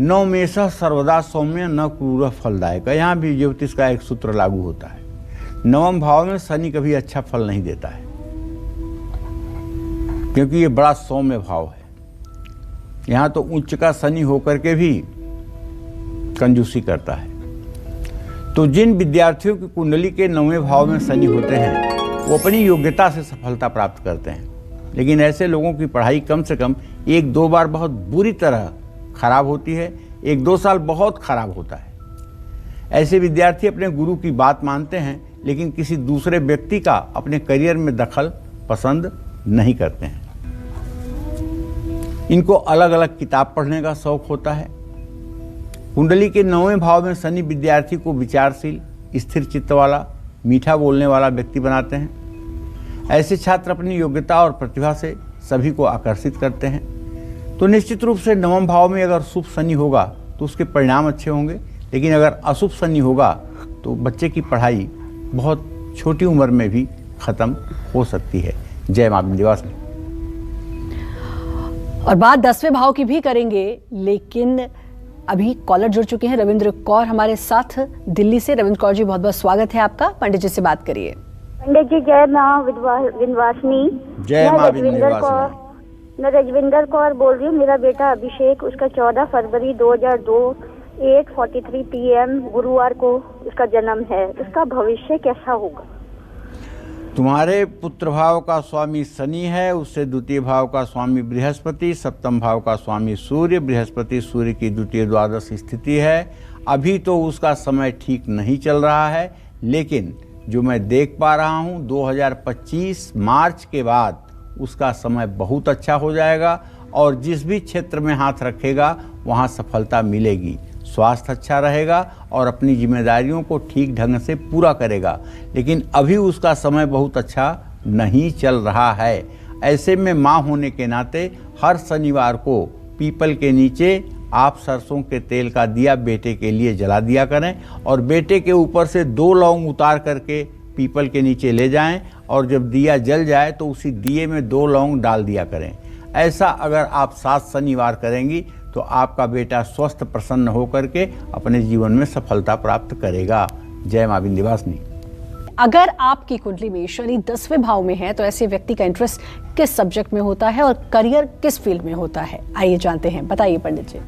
9 में सर्वदा सौम्य न क्रूर फलदायक। यहाँ भी ज्योतिष का एक सूत्र लागू होता है। 9वें भाव में शनि कभी अच्छा फल नहीं देता है क्योंकि ये बड़ा सौम्य भाव है। यहाँ तो उच्च का शनि होकर के भी कंजूसी करता है। तो जिन विद्यार्थियों की कुंडली के 9वें भाव में शनि होते हैं वो अपनी योग्यता से सफलता प्राप्त करते हैं, लेकिन ऐसे लोगों की पढ़ाई कम से कम 1-2 बार बहुत बुरी तरह खराब होती है, 1-2 साल बहुत खराब होता है। ऐसे विद्यार्थी अपने गुरु की बात मानते हैं लेकिन किसी दूसरे व्यक्ति का अपने करियर में दखल पसंद नहीं करते हैं। इनको अलग अलग किताब पढ़ने का शौक होता है। कुंडली के 9वें भाव में शनि विद्यार्थी को विचारशील, स्थिर चित्त वाला, मीठा बोलने वाला व्यक्ति बनाते हैं। ऐसे छात्र अपनी योग्यता और प्रतिभा से सभी को आकर्षित करते हैं। तो निश्चित रूप से 9वें भाव में अगर शुभ शनि होगा तो उसके परिणाम अच्छे होंगे, लेकिन अगर अशुभ शनि होगा तो बच्चे की पढ़ाई बहुत छोटी उम्र में भी खत्म हो सकती है। जय मां विंध्यवासिनी। और बात 10वें भाव की भी करेंगे, लेकिन अभी कॉलर जुड़ चुके हैं रविंद्र कौर हमारे साथ दिल्ली से। रविंद्र कौर जी, बहुत बहुत स्वागत है आपका। पंडित जी से बात करिए। पंडित जी जय मां विंध्यवासिनी। जय मां विंध्यवासिनी। मैं रजविंदर कौर बोल रही हूँ। मेरा बेटा अभिषेक, उसका 14 फरवरी 2002 8:43 PM गुरुवार को उसका जन्म है। उसका भविष्य कैसा होगा? तुम्हारे पुत्र भाव का स्वामी शनि है, उससे द्वितीय भाव का स्वामी बृहस्पति, सप्तम भाव का स्वामी सूर्य। बृहस्पति सूर्य की द्वितीय द्वादश स्थिति है। अभी तो उसका समय ठीक नहीं चल रहा है, लेकिन जो मैं देख पा रहा हूँ 2025 मार्च के बाद उसका समय बहुत अच्छा हो जाएगा और जिस भी क्षेत्र में हाथ रखेगा वहाँ सफलता मिलेगी। स्वास्थ्य अच्छा रहेगा और अपनी जिम्मेदारियों को ठीक ढंग से पूरा करेगा, लेकिन अभी उसका समय बहुत अच्छा नहीं चल रहा है। ऐसे में माँ होने के नाते हर शनिवार को पीपल के नीचे आप सरसों के तेल का दिया बेटे के लिए जला दिया करें और बेटे के ऊपर से 2 लौंग उतार करके पीपल के नीचे ले जाएं और जब दिया जल जाए तो उसी दिए में 2 लौंग डाल दिया करें। ऐसा अगर आप 7 शनिवार करेंगी तो आपका बेटा स्वस्थ प्रसन्न होकर के अपने जीवन में सफलता प्राप्त करेगा। जय मां विंध्यवासिनी। अगर आपकी कुंडली में शनि 10वें भाव में है तो ऐसे व्यक्ति का इंटरेस्ट किस सब्जेक्ट में होता है और करियर किस फील्ड में होता है, आइए जानते हैं। बताइए पंडित जी।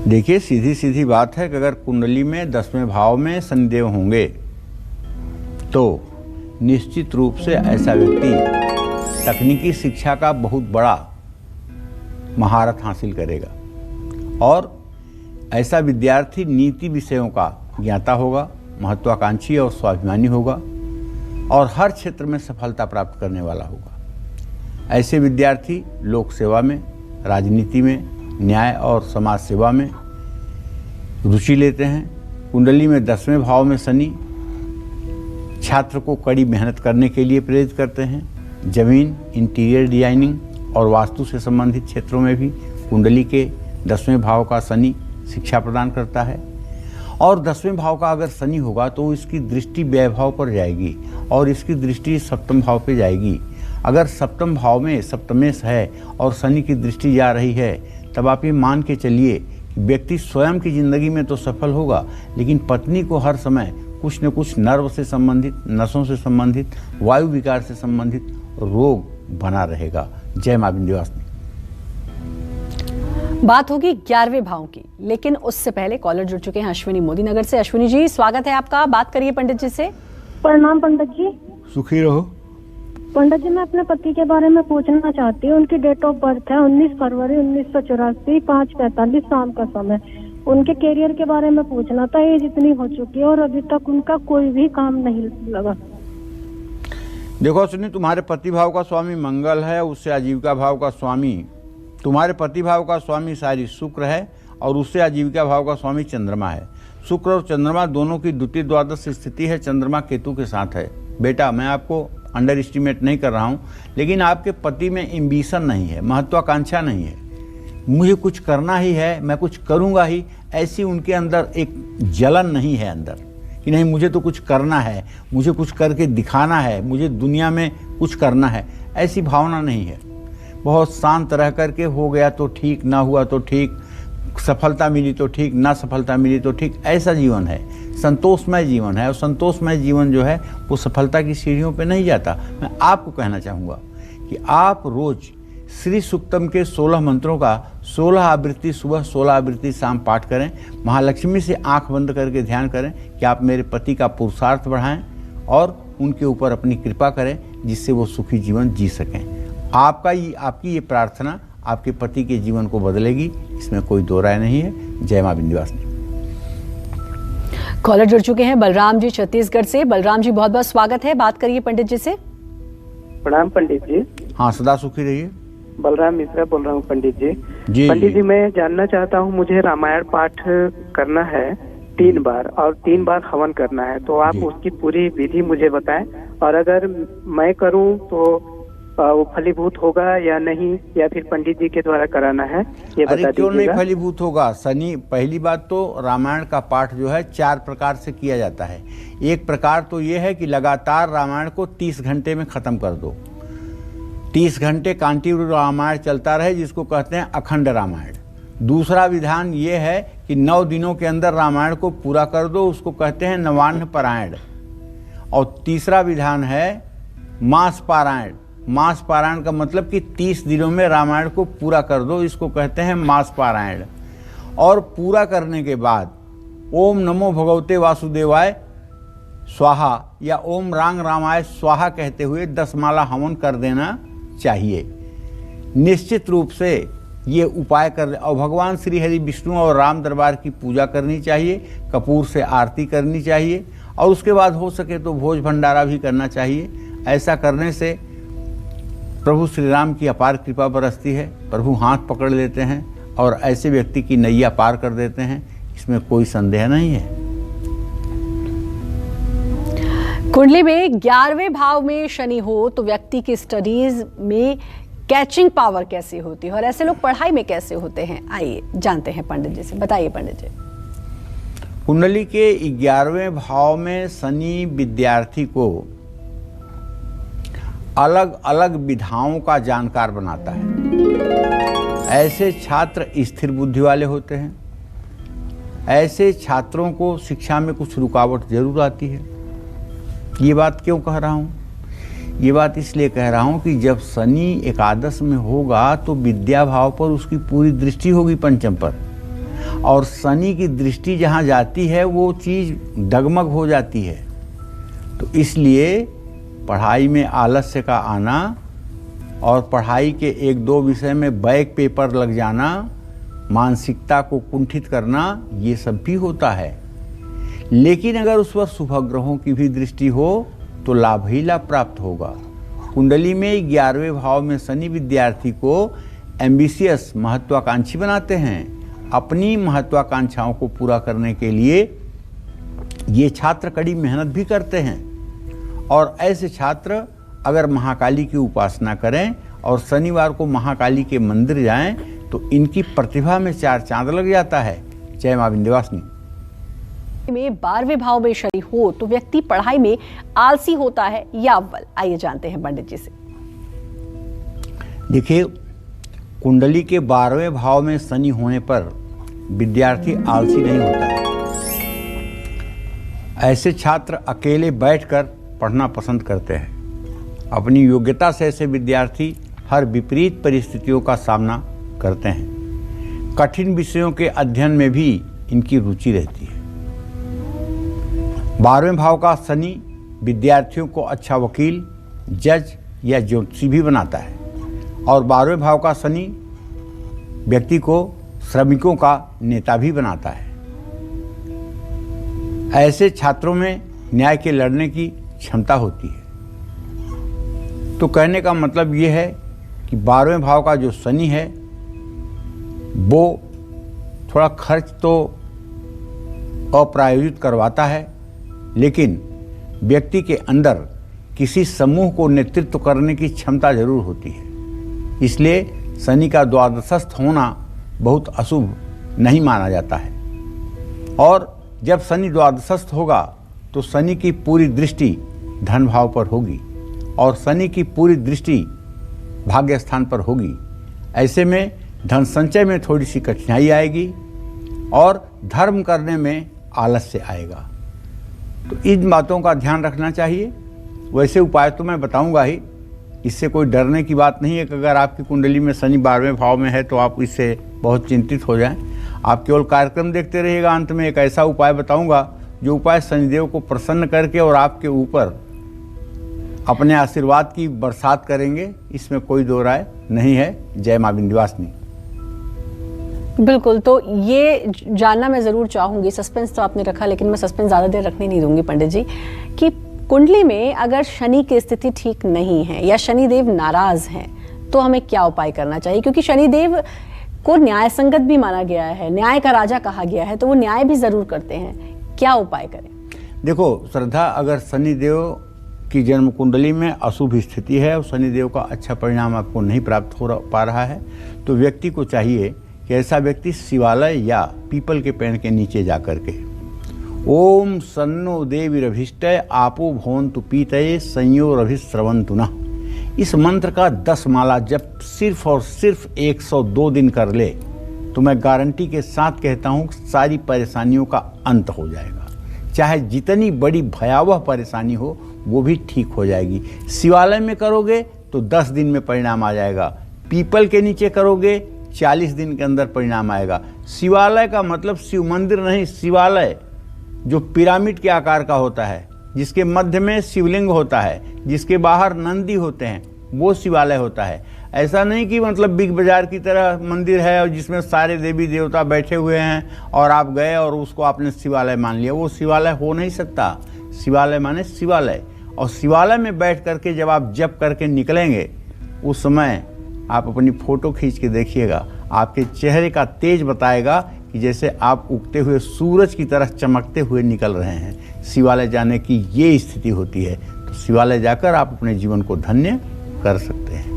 देखिए, सीधी सीधी बात है कि अगर कुंडली में 10वें भाव में शनिदेव होंगे तो निश्चित रूप से ऐसा व्यक्ति तकनीकी शिक्षा का बहुत बड़ा महारत हासिल करेगा और ऐसा विद्यार्थी नीति विषयों का ज्ञाता होगा, महत्वाकांक्षी और स्वाभिमानी होगा और हर क्षेत्र में सफलता प्राप्त करने वाला होगा। ऐसे विद्यार्थी लोक सेवा में, राजनीति में, न्याय और समाज सेवा में रुचि लेते हैं। कुंडली में 10वें भाव में शनि छात्र को कड़ी मेहनत करने के लिए प्रेरित करते हैं। जमीन, इंटीरियर डिजाइनिंग और वास्तु से संबंधित क्षेत्रों में भी कुंडली के 10वें भाव का शनि शिक्षा प्रदान करता है और 10वें भाव का अगर शनि होगा तो इसकी दृष्टि व्यय भाव पर जाएगी और इसकी दृष्टि 7वें भाव पे जाएगी। अगर 7वें भाव में सप्तमेश है और शनि की दृष्टि जा रही है तब आप ये मान के चलिए कि व्यक्ति स्वयं की जिंदगी में तो सफल होगा लेकिन पत्नी को हर समय कुछ न कुछ नर्व से संबंधित, नसों से संबंधित, वायु विकार से संबंधित रोग बना रहेगा। जय मां विंध्यवासिनी। बात होगी 11वें भाव की, लेकिन उससे पहले कॉलर जुड़ चुके हैं अश्विनी मोदी नगर से। अश्विनी जी, स्वागत है आपका, बात करिए पंडित जी से। प्रणाम पंडित जी। सुखी रहो। पंडित जी, मैं अपने पति के बारे में पूछना चाहती हूँ। उनकी डेट ऑफ बर्थ है 19 फरवरी 1984, 5:45 शाम का समय। उनके करियर के बारे में पूछना था। एज इतनी हो चुकी है और अभी तक उनका कोई भी काम नहीं लगा। देखो सुनी, तुम्हारे पति भाव का स्वामी मंगल है, उससे आजीविका भाव का स्वामी, तुम्हारे पति भाव का स्वामी सारी शुक्र है और उससे आजीविका भाव का स्वामी चंद्रमा है। शुक्र और चंद्रमा दोनों की द्वितीय द्वादश स्थिति है, चंद्रमा केतु के साथ है। बेटा, मैं आपको अंडर एस्टिमेट नहीं कर रहा हूँ, लेकिन आपके पति में एम्बिशन नहीं है, महत्वाकांक्षा नहीं है। मुझे कुछ करना ही है, मैं कुछ करूँगा ही, ऐसी उनके अंदर एक जलन नहीं है अंदर कि नहीं मुझे तो कुछ करना है, मुझे कुछ करके दिखाना है, मुझे दुनिया में कुछ करना है, ऐसी भावना नहीं है। बहुत शांत रह करके हो गया तो ठीक, ना हुआ तो ठीक, सफलता मिली तो ठीक, ना सफलता मिली तो ठीक, ऐसा जीवन है। संतोषमय जीवन है और संतोषमय जीवन जो है वो सफलता की सीढ़ियों पे नहीं जाता। मैं आपको कहना चाहूँगा कि आप रोज श्री सुक्तम के 16 मंत्रों का 16 आवृत्ति सुबह, 16 आवृत्ति शाम पाठ करें। महालक्ष्मी से आंख बंद करके ध्यान करें कि आप मेरे पति का पुरुषार्थ बढ़ाएं और उनके ऊपर अपनी कृपा करें जिससे वो सुखी जीवन जी सकें। आपकी ये प्रार्थना आपके पति के जीवन को बदलेगी, इसमें कोई दो राय नहीं है। जय मां विंध्यवासिनी। कॉलर जुड़ चुके हैं बलराम जी छत्तीसगढ़ से। बलराम जी, बहुत बहुत स्वागत है, बात करिए पंडित जी से। प्रणाम पंडित जी। हाँ, सदा सुखी रहिए। बलराम मिश्रा बोल रहा हूँ पंडित जी। जी पंडित जी, मैं जानना चाहता हूँ, मुझे रामायण पाठ करना है 3 बार और 3 बार हवन करना है, तो आप उसकी पूरी विधि मुझे बताएं और अगर मैं करूँ तो वो फलीभूत होगा या नहीं, या फिर पंडित जी के द्वारा कराना है, ये बता दीजिएगा। क्यों नहीं फलीभूत होगा? शनि, पहली बात तो रामायण का पाठ जो है 4 प्रकार से किया जाता है। एक प्रकार तो ये है कि लगातार रामायण को 30 घंटे में खत्म कर दो। 30 घंटे कांटिन्यू रामायण चलता रहे, जिसको कहते हैं अखंड रामायण। दूसरा विधान ये है कि 9 दिनों के अंदर रामायण को पूरा कर दो, उसको कहते हैं नवान्न पारायण। और तीसरा विधान है मास पारायण। मास पारायण का मतलब कि 30 दिनों में रामायण को पूरा कर दो, इसको कहते हैं मास पारायण। और पूरा करने के बाद ओम नमो भगवते वासुदेवाय स्वाहा या ओम रांग रामाय स्वाहा कहते हुए 10 माला हवन कर देना चाहिए। निश्चित रूप से ये उपाय कर, और भगवान श्री हरि विष्णु और राम दरबार की पूजा करनी चाहिए, कपूर से आरती करनी चाहिए और उसके बाद हो सके तो भोज भंडारा भी करना चाहिए। ऐसा करने से प्रभु श्री राम की अपार कृपा बरसती है, प्रभु हाथ पकड़ लेते हैं और ऐसे व्यक्ति की नैया पार कर देते हैं, इसमें कोई संदेह नहीं है। कुंडली में 11वें भाव में शनि हो तो व्यक्ति की स्टडीज में कैचिंग पावर कैसे होती है और ऐसे लोग पढ़ाई में कैसे होते हैं, आइए जानते हैं पंडित जी से। बताइए पंडित जी। कुंडली के 11वें भाव में शनि विद्यार्थी को अलग अलग विधाओं का जानकार बनाता है। ऐसे छात्र स्थिर बुद्धि वाले होते हैं। ऐसे छात्रों को शिक्षा में कुछ रुकावट जरूर आती है। ये बात क्यों कह रहा हूँ? ये बात इसलिए कह रहा हूँ कि जब शनि एकादश में होगा तो विद्या भाव पर उसकी पूरी दृष्टि होगी पंचम पर, और शनि की दृष्टि जहाँ जाती है वो चीज़ डगमग हो जाती है। तो इसलिए पढ़ाई में आलस्य का आना और पढ़ाई के एक दो विषय में बैक पेपर लग जाना, मानसिकता को कुंठित करना, ये सब भी होता है। लेकिन अगर उस पर शुभ ग्रहों की भी दृष्टि हो तो लाभ ही लाभ प्राप्त होगा। कुंडली में 11वें भाव में शनि विद्यार्थी को एम्बिशियस महत्वाकांक्षी बनाते हैं। अपनी महत्वाकांक्षाओं को पूरा करने के लिए ये छात्र कड़ी मेहनत भी करते हैं, और ऐसे छात्र अगर महाकाली की उपासना करें और शनिवार को महाकाली के मंदिर जाएं तो इनकी प्रतिभा में चार चांद लग जाता है। जय मां विंध्यवासिनी। में 12वें भाव में शनि हो तो व्यक्ति पढ़ाई में आलसी होता है या अव्वल, आइए जानते हैं पंडित जी से। देखिए, कुंडली के 12वें भाव में शनि होने पर विद्यार्थी आलसी नहीं होता है। ऐसे छात्र अकेले बैठकर पढ़ना पसंद करते हैं। अपनी योग्यता से ऐसे विद्यार्थी हर विपरीत परिस्थितियों का सामना करते हैं। कठिन विषयों के अध्ययन में भी इनकी रुचि रहती है। 12वें भाव का शनि विद्यार्थियों को अच्छा वकील, जज या ज्योतिषी भी बनाता है, और 12वें भाव का शनि व्यक्ति को श्रमिकों का नेता भी बनाता है। ऐसे छात्रों में न्याय के लड़ने की क्षमता होती है। तो कहने का मतलब ये है कि 12वें भाव का जो शनि है वो थोड़ा खर्च तो अप्रायोजित करवाता है, लेकिन व्यक्ति के अंदर किसी समूह को नेतृत्व करने की क्षमता जरूर होती है। इसलिए शनि का द्वादशस्थ होना बहुत अशुभ नहीं माना जाता है। और जब शनि द्वादशस्थ होगा तो शनि की पूरी दृष्टि धन भाव पर होगी और शनि की पूरी दृष्टि भाग्य स्थान पर होगी। ऐसे में धन संचय में थोड़ी सी कठिनाई आएगी और धर्म करने में आलस्य आएगा। तो इन बातों का ध्यान रखना चाहिए। वैसे उपाय तो मैं बताऊंगा ही, इससे कोई डरने की बात नहीं है कि अगर आपकी कुंडली में शनि 12वें भाव में है तो आप इससे बहुत चिंतित हो जाएं। आप केवल कार्यक्रम देखते रहिएगा। अंत में एक ऐसा उपाय बताऊंगा जो उपाय शनिदेव को प्रसन्न करके और आपके ऊपर अपने आशीर्वाद की बरसात करेंगे, इसमें कोई दो राय नहीं है। जय मां विंध्यवासिनी। बिल्कुल, तो ये जानना मैं जरूर चाहूंगी, सस्पेंस तो आपने रखा लेकिन मैं सस्पेंस ज्यादा देर रखने नहीं दूंगी पंडित जी, कि कुंडली में अगर शनि की स्थिति ठीक नहीं है या शनिदेव नाराज हैं तो हमें क्या उपाय करना चाहिए? क्योंकि शनिदेव को न्याय संगत भी माना गया है, न्याय का राजा कहा गया है, तो वो न्याय भी जरूर करते हैं। क्या उपाय करें? देखो श्रद्धा, अगर शनिदेव की जन्म कुंडली में अशुभ स्थिति है और शनिदेव का अच्छा परिणाम आपको नहीं प्राप्त हो पा रहा है तो व्यक्ति को चाहिए कि ऐसा व्यक्ति शिवालय या पीपल के पेड़ के नीचे जाकर के ओम सन्नो देवीरभिष्टय आपो भवन्तु पीतये संयोरभिस्रवन्तु नः, इस मंत्र का 10 माला जब सिर्फ और सिर्फ 102 दिन कर ले तो मैं गारंटी के साथ कहता हूँ सारी परेशानियों का अंत हो जाएगा। चाहे जितनी बड़ी भयावह परेशानी हो वो भी ठीक हो जाएगी। शिवालय में करोगे तो 10 दिन में परिणाम आ जाएगा। पीपल के नीचे करोगे 40 दिन के अंदर परिणाम आएगा। शिवालय का मतलब शिव मंदिर नहीं, शिवालय जो पिरामिड के आकार का होता है, जिसके मध्य में शिवलिंग होता है, जिसके बाहर नंदी होते हैं, वो शिवालय होता है। ऐसा नहीं कि मतलब बिग बाजार की तरह मंदिर है और जिसमें सारे देवी देवता बैठे हुए हैं और आप गए और उसको आपने शिवालय मान लिया। वो शिवालय हो नहीं सकता। शिवालय माने शिवालय, और शिवालय में बैठ करके जब आप जप करके निकलेंगे उस समय आप अपनी फोटो खींच के देखिएगा, आपके चेहरे का तेज बताएगा कि जैसे आप उगते हुए सूरज की तरह चमकते हुए निकल रहे हैं। शिवालय जाने की ये स्थिति होती है, तो शिवालय जाकर आप अपने जीवन को धन्य कर सकते हैं।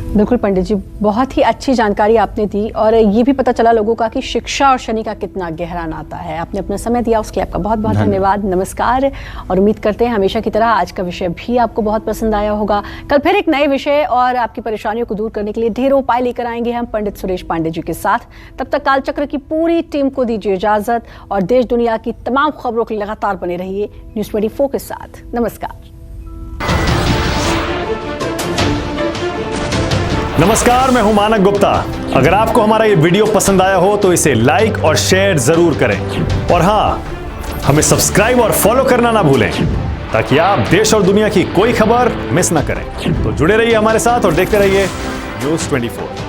बिल्कुल पंडित जी, बहुत ही अच्छी जानकारी आपने दी और ये भी पता चला लोगों का कि शिक्षा और शनि का कितना गहरा नाता है। आपने अपना समय दिया, उसके लिए आपका बहुत बहुत धन्यवाद। नमस्कार। और उम्मीद करते हैं हमेशा की तरह आज का विषय भी आपको बहुत पसंद आया होगा। कल फिर एक नए विषय और आपकी परेशानियों को दूर करने के लिए ढेरों उपाय लेकर आएंगे हम पंडित सुरेश पांडे जी के साथ। तब तक कालचक्र की पूरी टीम को दीजिए इजाजत और देश दुनिया की तमाम खबरों के लिए लगातार बने रहिए न्यूज़ 24 के साथ। नमस्कार। नमस्कार, मैं हूं मानक गुप्ता। अगर आपको हमारा ये वीडियो पसंद आया हो तो इसे लाइक और शेयर जरूर करें और हाँ, हमें सब्सक्राइब और फॉलो करना ना भूलें ताकि आप देश और दुनिया की कोई खबर मिस ना करें। तो जुड़े रहिए हमारे साथ और देखते रहिए न्यूज़ 24।